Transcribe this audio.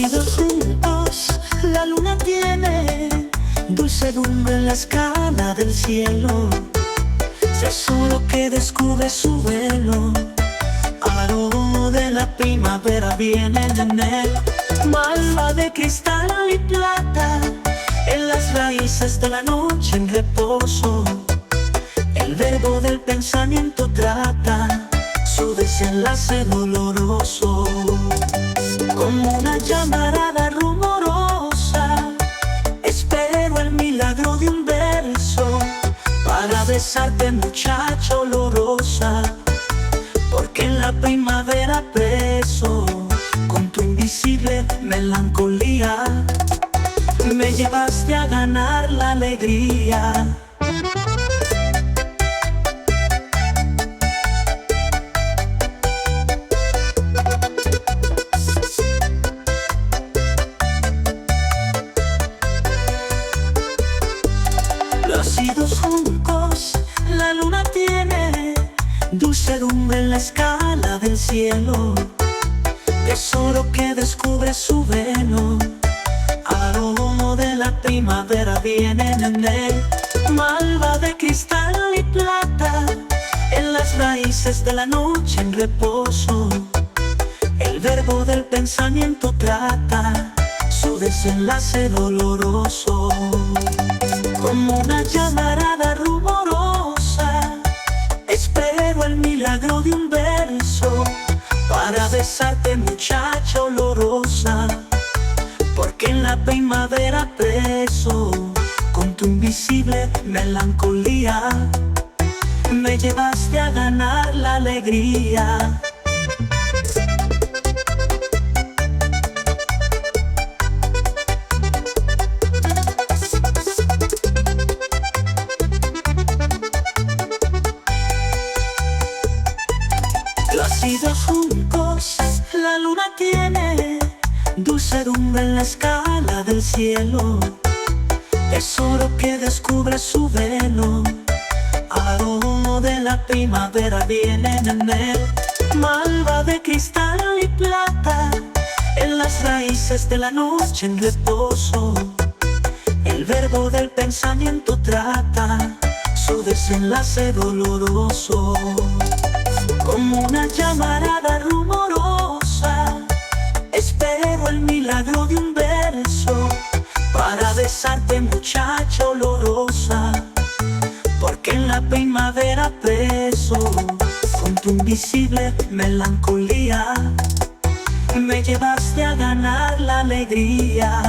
Dos juntos, la luna tiene dulcedumbre en la escala del cielo. Tesoro que descubre su velo, aroma de la primavera viene en él. Malva de cristal y plata, en las raíces de la noche en reposo. El verbo del pensamiento trata su desenlace doloroso. Como una llamarada rumorosa, espero el milagro de un verso para besarte, muchacha olorosa, porque en la primavera preso con tu invisible melancolía me llevaste a ganar la alegría. Dos juncos, la luna tiene dulcedumbre en la escala del cielo. Tesoro que descubre su velo, aroma de la primavera viene en él. Malva de cristal y plata, en las raíces de la noche en reposo. El verbo del pensamiento trata su desenlace doloroso. Como una llamarada rumorosa, espero el milagro de un verso para besarte, muchacha olorosa, porque en la primavera preso con tu invisible melancolía me llevaste a ganar la alegría. Dos juncos, la luna tiene dulcedumbre en la escala del cielo. Tesoro que descubre su velo, aroma de la primavera viene en él. Malva de cristal y plata, en las raíces de la noche en reposo. El verbo del pensamiento trata su desenlace doloroso. Como una llamarada rumorosa, espero el milagro de un verso para besarte, muchacha olorosa, porque en la primavera preso con tu invisible melancolía me llevaste a ganar la alegría.